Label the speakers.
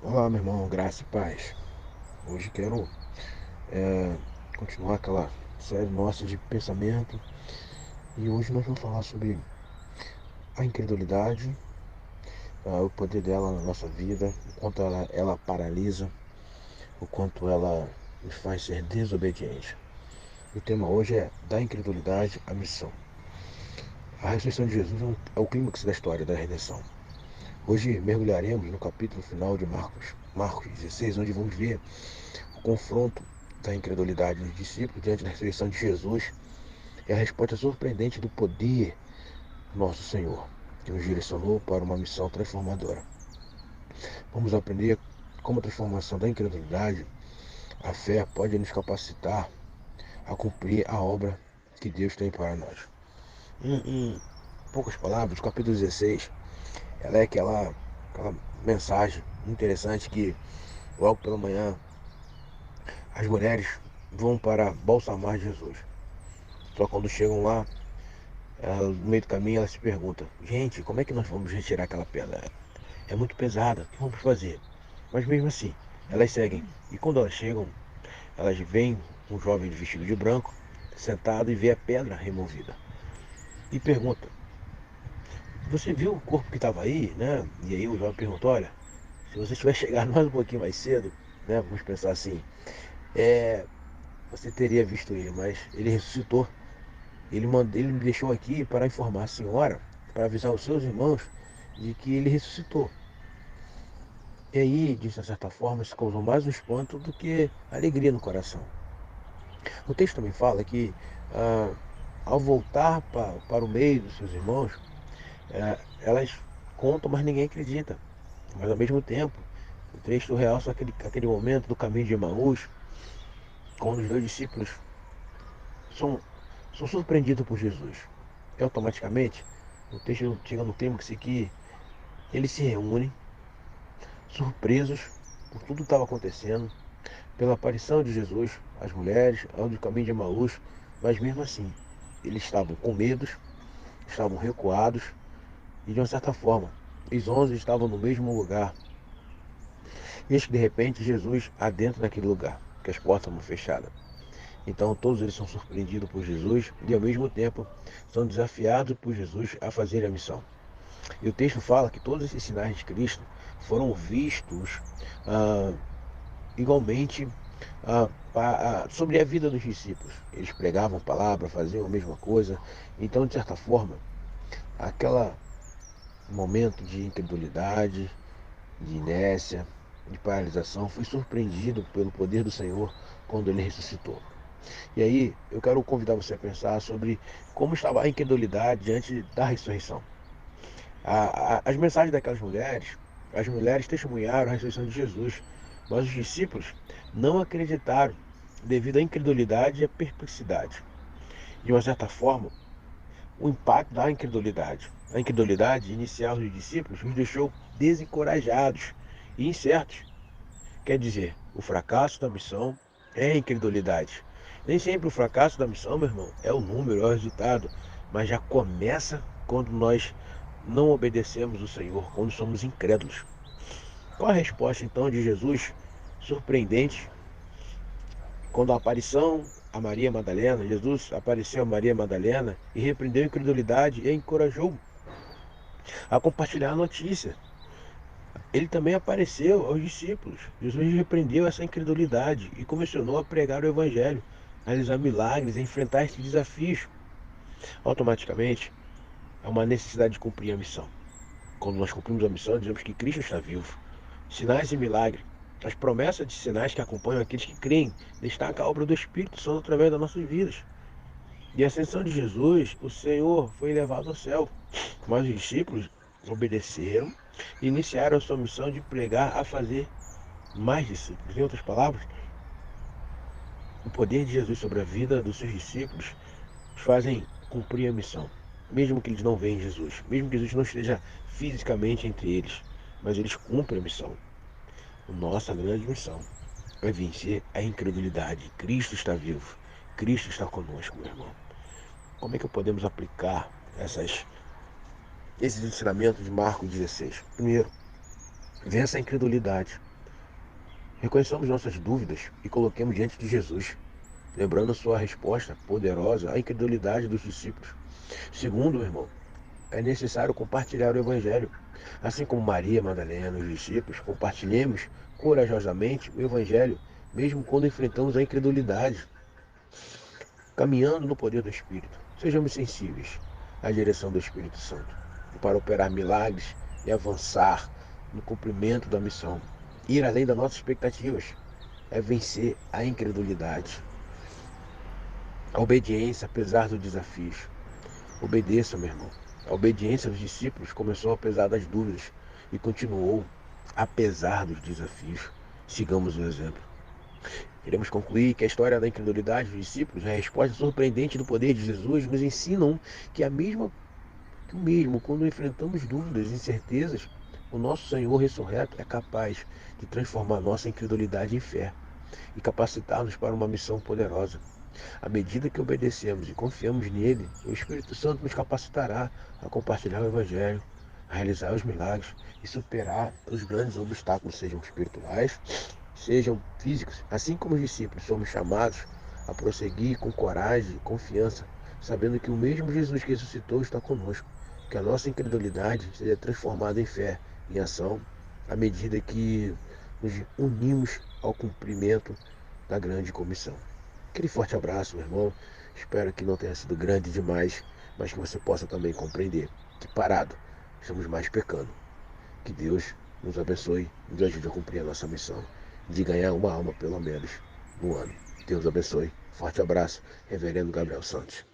Speaker 1: Olá, meu irmão, graça e paz. Hoje quero eh, continuar aquela série nossa de pensamento e hoje nós vamos falar sobre a incredulidade, o poder dela na nossa vida, o quanto ela paralisa, o quanto ela nos faz ser desobedientes. O tema hoje é da incredulidade à missão. A ressurreição de Jesus é o clímax da história da redenção. Hoje mergulharemos no capítulo final de Marcos 16, onde vamos ver o confronto da incredulidade dos discípulos diante da ressurreição de Jesus é a resposta surpreendente do poder do nosso Senhor, que nos direcionou para uma missão transformadora. Vamos aprender como a transformação da incredulidade, a fé pode nos capacitar a cumprir a obra que Deus tem para nós. Em poucas palavras, o capítulo 16, ela é aquela mensagem interessante que logo pela manhã as mulheres vão para balsamar Jesus. Só quando chegam lá, no meio do caminho, ela se pergunta: gente, como é que nós vamos retirar aquela pedra? É muito pesada, o que vamos fazer? Mas mesmo assim, elas seguem. E quando elas chegam, elas veem um jovem vestido de branco, sentado e vê a pedra removida. E pergunta: você viu o corpo que estava aí, né? E aí o jovem perguntou: olha, se você tivesse chegado mais um pouquinho mais cedo, né? Vamos pensar assim, é, você teria visto ele, mas ele ressuscitou. Ele me deixou aqui para informar a senhora, para avisar os seus irmãos de que ele ressuscitou. E aí, de certa forma, isso causou mais um espanto do que alegria no coração. O texto também fala que, ah, ao voltar para o meio dos seus irmãos, elas contam, mas ninguém acredita. Mas, ao mesmo tempo, o texto realça aquele momento do caminho de Emaús, quando os dois discípulos são, são surpreendidos por Jesus. E, automaticamente, o texto chega no clímax que eles se reúnem, surpresos por tudo que estava acontecendo, pela aparição de Jesus às mulheres, ao do caminho de Emaús, mas mesmo assim, eles estavam com medos, estavam recuados e de uma certa forma, os 11 estavam no mesmo lugar. E eis que de repente Jesus adentra naquele lugar, que as portas estavam fechadas. Então todos eles são surpreendidos por Jesus e ao mesmo tempo são desafiados por Jesus a fazer a missão. E o texto fala que todos esses sinais de Cristo foram vistos ah, igualmente sobre a vida dos discípulos. Eles pregavam a palavra, faziam a mesma coisa. Então, de certa forma, aquele momento de incredulidade, de inércia, de paralisação, foi surpreendido pelo poder do Senhor quando ele ressuscitou. E aí, eu quero convidar você a pensar sobre como estava a incredulidade diante da ressurreição. As mensagens daquelas mulheres, as mulheres testemunharam a ressurreição de Jesus, mas os discípulos não acreditaram devido à incredulidade e à perplexidade. De uma certa forma, o impacto da incredulidade. A incredulidade inicial dos discípulos os deixou desencorajados e incertos. Quer dizer, o fracasso da missão é a incredulidade. Nem sempre o fracasso da missão, meu irmão, é o número, é o resultado, mas já começa quando nós não obedecemos o Senhor, quando somos incrédulos. Qual a resposta então de Jesus surpreendente quando a aparição a Maria Madalena, Jesus apareceu a Maria Madalena e repreendeu a incredulidade e a encorajou a compartilhar a notícia. Ele também apareceu aos discípulos. Jesus repreendeu essa incredulidade e começou a pregar o evangelho, a realizar milagres, a enfrentar esses desafios. Automaticamente, é uma necessidade de cumprir a missão. Quando nós cumprimos a missão, dizemos que Cristo está vivo. Sinais e milagres. As promessas de sinais que acompanham aqueles que creem destacam a obra do Espírito Santo através das nossas vidas. E a ascensão de Jesus, o Senhor foi levado ao céu, mas os discípulos obedeceram e iniciaram a sua missão de pregar a fazer mais discípulos. Em outras palavras, o poder de Jesus sobre a vida dos seus discípulos os fazem cumprir a missão, mesmo que eles não vejam Jesus, mesmo que Jesus não esteja fisicamente entre eles, mas eles cumprem a missão. Nossa grande missão é vencer a incredulidade. Cristo está vivo, Cristo está conosco, meu irmão. Como é que podemos aplicar esses ensinamentos de Marcos 16? Primeiro, vença a incredulidade. Reconheçamos nossas dúvidas e coloquemos diante de Jesus, lembrando sua resposta poderosa à incredulidade dos discípulos. Segundo, meu irmão, é necessário compartilhar o Evangelho. Assim como Maria Madalena e os discípulos, compartilhemos corajosamente o Evangelho, mesmo quando enfrentamos a incredulidade, caminhando no poder do Espírito. Sejamos sensíveis à direção do Espírito Santo para operar milagres e avançar no cumprimento da missão. Ir além das nossas expectativas é vencer a incredulidade. A obediência, apesar dos desafios. Obedeça, meu irmão. A obediência dos discípulos começou apesar das dúvidas e continuou apesar dos desafios. Sigamos o exemplo. Queremos concluir que a história da incredulidade dos discípulos, a resposta surpreendente do poder de Jesus, nos ensinam que que o mesmo quando enfrentamos dúvidas e incertezas, o nosso Senhor ressurreto é capaz de transformar nossa incredulidade em fé e capacitar-nos para uma missão poderosa. À medida que obedecemos e confiamos nele, o Espírito Santo nos capacitará a compartilhar o Evangelho, a realizar os milagres e superar os grandes obstáculos, sejam espirituais, sejam físicos. Assim como os discípulos, somos chamados a prosseguir com coragem e confiança, sabendo que o mesmo Jesus que ressuscitou está conosco, que a nossa incredulidade seja transformada em fé, em ação, à medida que nos unimos ao cumprimento da grande comissão. Aquele forte abraço, meu irmão. Espero que não tenha sido grande demais, mas que você possa também compreender que parado estamos mais pecando. Que Deus nos abençoe e nos ajude a cumprir a nossa missão de ganhar uma alma, pelo menos, no ano. Deus abençoe. Forte abraço, Reverendo Gabriel Santos.